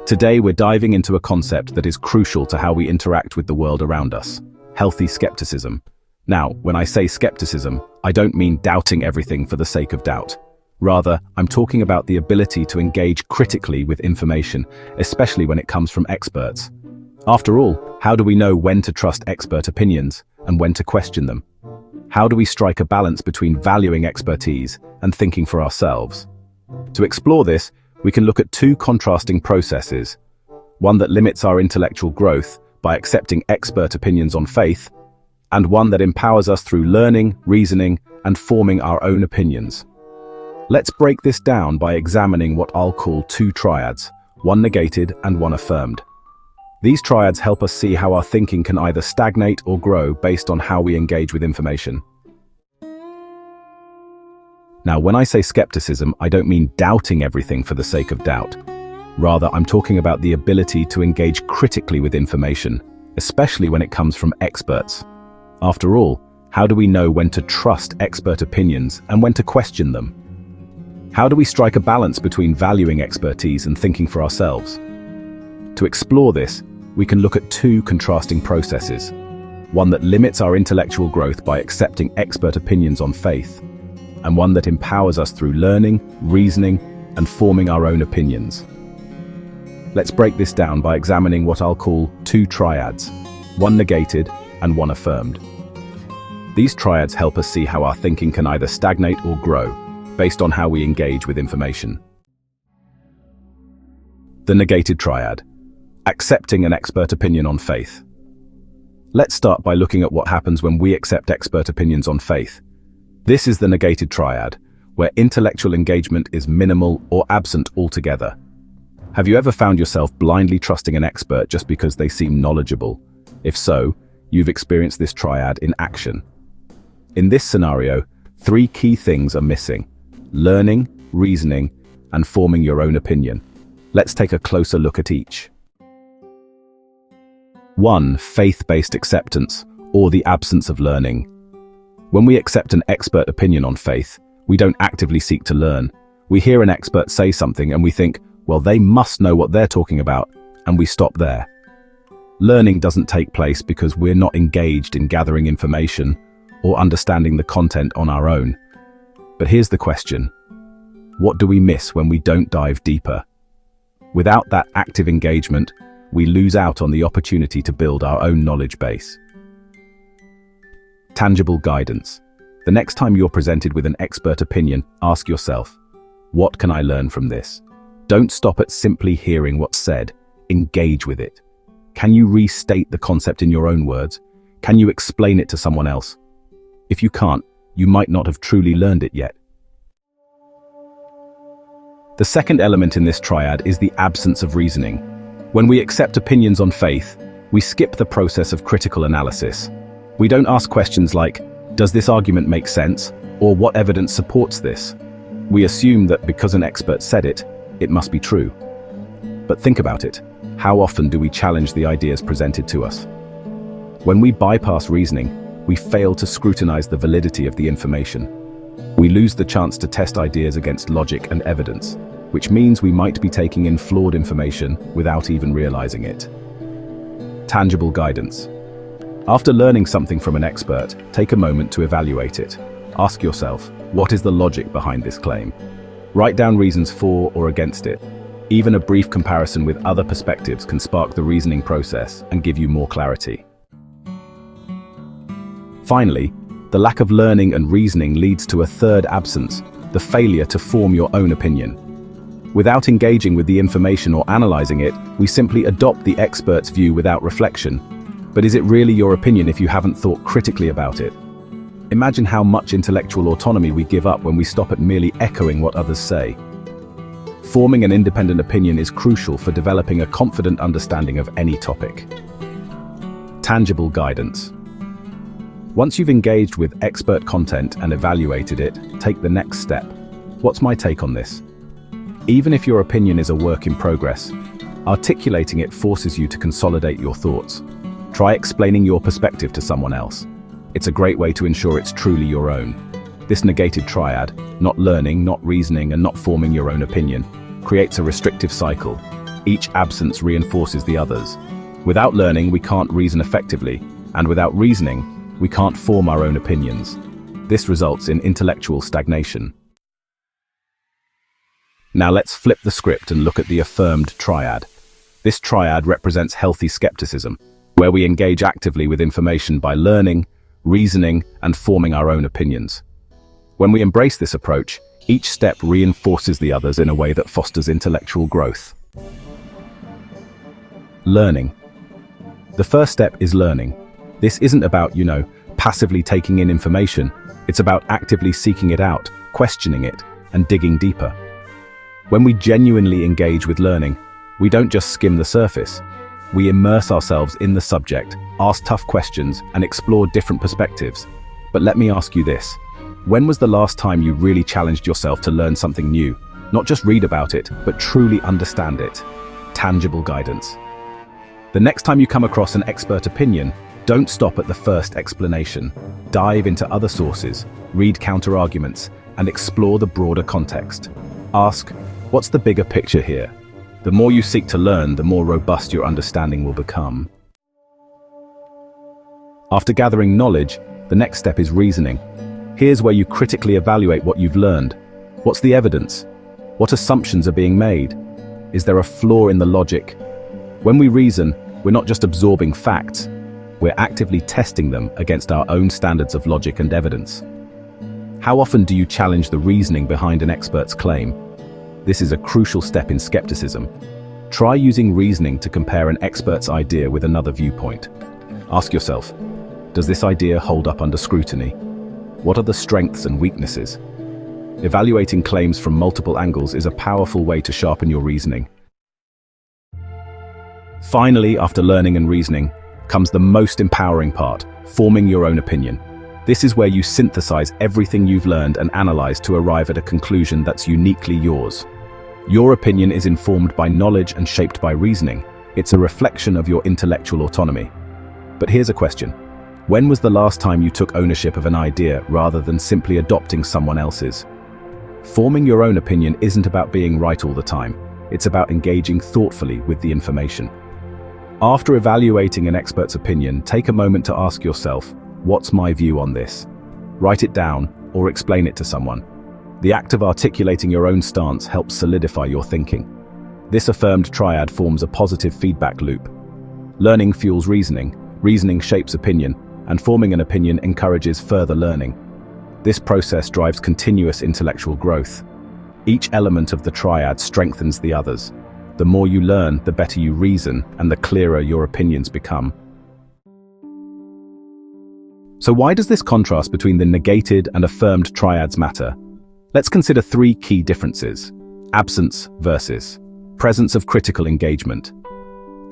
Today we're diving into a concept that is crucial to how we interact with the world around us: healthy skepticism. Now, when I say skepticism, I don't mean doubting everything for the sake of doubt. Rather, I'm talking about the ability to engage critically with information, especially when it comes from experts. After all, how do we know when to trust expert opinions and when to question them? How do we strike a balance between valuing expertise and thinking for ourselves? To explore this, we can look at two contrasting processes: one that limits our intellectual growth by accepting expert opinions on faith, and one that empowers us through learning, reasoning, and forming our own opinions. Let's break this down by examining what I'll call two triads, one negated and one affirmed. These triads help us see how our thinking can either stagnate or grow based on how we engage with information. Now, when I say skepticism, I don't mean doubting everything for the sake of doubt. Rather, I'm talking about the ability to engage critically with information, especially when it comes from experts. After all, how do we know when to trust expert opinions and when to question them? How do we strike a balance between valuing expertise and thinking for ourselves? To explore this, we can look at two contrasting processes: one that limits our intellectual growth by accepting expert opinions on faith, and one that empowers us through learning, reasoning, and forming our own opinions. Let's break this down by examining what I'll call two triads, one negated and one affirmed. These triads help us see how our thinking can either stagnate or grow, based on how we engage with information. The negated triad: accepting an expert opinion on faith. Let's start by looking at what happens when we accept expert opinions on faith. This is the negated triad, where intellectual engagement is minimal or absent altogether. Have you ever found yourself blindly trusting an expert just because they seem knowledgeable? If so, you've experienced this triad in action. In this scenario, three key things are missing: learning, reasoning, and forming your own opinion. Let's take a closer look at each. 1. Faith-based acceptance, or the absence of learning. When we accept an expert opinion on faith, we don't actively seek to learn. We hear an expert say something and we think, well, they must know what they're talking about, and we stop there. Learning doesn't take place because we're not engaged in gathering information or understanding the content on our own. But here's the question: what do we miss when we don't dive deeper? Without that active engagement, we lose out on the opportunity to build our own knowledge base. Tangible guidance. The next time you're presented with an expert opinion, ask yourself, what can I learn from this? Don't stop at simply hearing what's said. Engage with it. Can you restate the concept in your own words? Can you explain it to someone else? If you can't, you might not have truly learned it yet. The second element in this triad is the absence of reasoning. When we accept opinions on faith, we skip the process of critical analysis. We don't ask questions like, does this argument make sense? Or what evidence supports this? We assume that because an expert said it, it must be true. But think about it. How often do we challenge the ideas presented to us? When we bypass reasoning, we fail to scrutinize the validity of the information. We lose the chance to test ideas against logic and evidence, which means we might be taking in flawed information without even realizing it. Tangible guidance. After learning something from an expert, take a moment to evaluate it. Ask yourself, what is the logic behind this claim? Write down reasons for or against it. Even a brief comparison with other perspectives can spark the reasoning process and give you more clarity. Finally, the lack of learning and reasoning leads to a third absence: the failure to form your own opinion. Without engaging with the information or analyzing it, we simply adopt the expert's view without reflection. But is it really your opinion if you haven't thought critically about it? Imagine how much intellectual autonomy we give up when we stop at merely echoing what others say. Forming an independent opinion is crucial for developing a confident understanding of any topic. Tangible guidance. Once you've engaged with expert content and evaluated it, take the next step. What's my take on this? Even if your opinion is a work in progress, articulating it forces you to consolidate your thoughts. Try explaining your perspective to someone else. It's a great way to ensure it's truly your own. This negated triad, not learning, not reasoning, and not forming your own opinion, creates a restrictive cycle. Each absence reinforces the others. Without learning, we can't reason effectively, and without reasoning, we can't form our own opinions. This results in intellectual stagnation. Now let's flip the script and look at the affirmed triad. This triad represents healthy skepticism, where we engage actively with information by learning, reasoning, and forming our own opinions. When we embrace this approach, each step reinforces the others in a way that fosters intellectual growth. Learning. The first step is learning. This isn't about, passively taking in information. It's about actively seeking it out, questioning it, and digging deeper. When we genuinely engage with learning, we don't just skim the surface. We immerse ourselves in the subject, ask tough questions, and explore different perspectives. But let me ask you this. When was the last time you really challenged yourself to learn something new? Not just read about it, but truly understand it. Tangible guidance. The next time you come across an expert opinion, don't stop at the first explanation. Dive into other sources, read counter-arguments, and explore the broader context. Ask, what's the bigger picture here? The more you seek to learn, the more robust your understanding will become. After gathering knowledge, the next step is reasoning. Here's where you critically evaluate what you've learned. What's the evidence? What assumptions are being made? Is there a flaw in the logic? When we reason, we're not just absorbing facts, we're actively testing them against our own standards of logic and evidence. How often do you challenge the reasoning behind an expert's claim? This is a crucial step in skepticism. Try using reasoning to compare an expert's idea with another viewpoint. Ask yourself, does this idea hold up under scrutiny? What are the strengths and weaknesses? Evaluating claims from multiple angles is a powerful way to sharpen your reasoning. Finally, after learning and reasoning, comes the most empowering part, forming your own opinion. This is where you synthesize everything you've learned and analyze to arrive at a conclusion that's uniquely yours. Your opinion is informed by knowledge and shaped by reasoning. It's a reflection of your intellectual autonomy. But here's a question. When was the last time you took ownership of an idea rather than simply adopting someone else's? Forming your own opinion isn't about being right all the time. It's about engaging thoughtfully with the information. After evaluating an expert's opinion, take a moment to ask yourself, what's my view on this? Write it down or explain it to someone. The act of articulating your own stance helps solidify your thinking. This affirmed triad forms a positive feedback loop. Learning fuels reasoning, reasoning shapes opinion, and forming an opinion encourages further learning. This process drives continuous intellectual growth. Each element of the triad strengthens the others. The more you learn, the better you reason, and the clearer your opinions become. So why does this contrast between the negated and affirmed triads matter? Let's consider three key differences. Absence versus presence of critical engagement.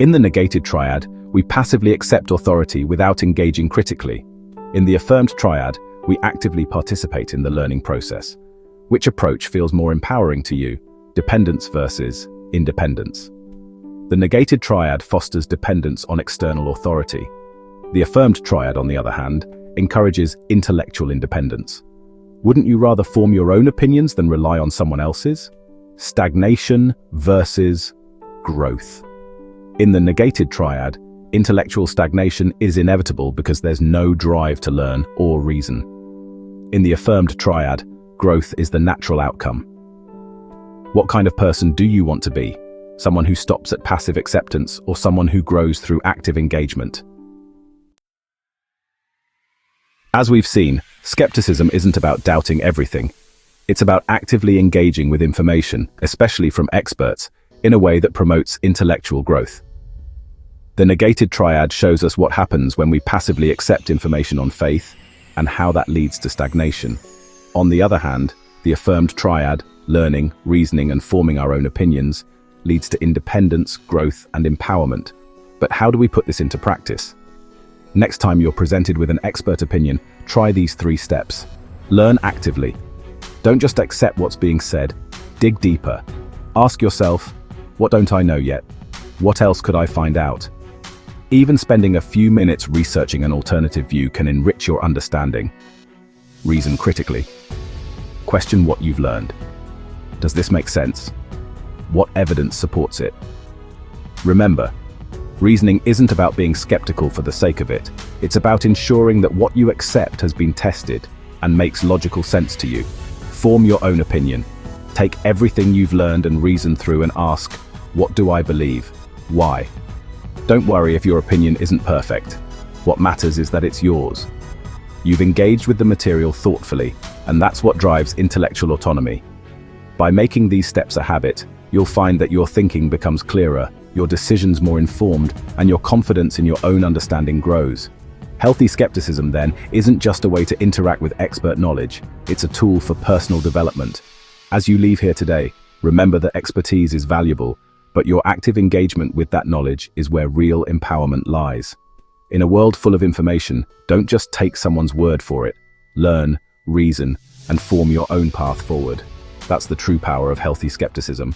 In the negated triad, we passively accept authority without engaging critically. In the affirmed triad, we actively participate in the learning process. Which approach feels more empowering to you? Dependence versus independence. The negated triad fosters dependence on external authority. The affirmed triad, on the other hand, encourages intellectual independence. Wouldn't you rather form your own opinions than rely on someone else's? Stagnation versus growth. In the negated triad, intellectual stagnation is inevitable because there's no drive to learn or reason. In the affirmed triad, growth is the natural outcome. What kind of person do you want to be? Someone who stops at passive acceptance or someone who grows through active engagement? As we've seen, skepticism isn't about doubting everything. It's about actively engaging with information, especially from experts, in a way that promotes intellectual growth. The negated triad shows us what happens when we passively accept information on faith and how that leads to stagnation. On the other hand, the affirmed triad, learning, reasoning, and forming our own opinions, leads to independence, growth, and empowerment. But how do we put this into practice? Next time you're presented with an expert opinion, try these 3 steps. Learn actively. Don't just accept what's being said. Dig deeper. Ask yourself, what don't I know yet? What else could I find out? Even spending a few minutes researching an alternative view can enrich your understanding. Reason critically. Question what you've learned. Does this make sense? What evidence supports it? Remember, reasoning isn't about being skeptical for the sake of it. It's about ensuring that what you accept has been tested and makes logical sense to you. Form your own opinion. Take everything you've learned and reason through and ask, what do I believe? Why? Don't worry if your opinion isn't perfect. What matters is that it's yours. You've engaged with the material thoughtfully, and that's what drives intellectual autonomy. By making these steps a habit, you'll find that your thinking becomes clearer, your decisions more informed, and your confidence in your own understanding grows. Healthy skepticism, then, isn't just a way to interact with expert knowledge, it's a tool for personal development. As you leave here today, remember that expertise is valuable, but your active engagement with that knowledge is where real empowerment lies. In a world full of information, don't just take someone's word for it. Learn, reason, and form your own path forward. That's the true power of healthy skepticism.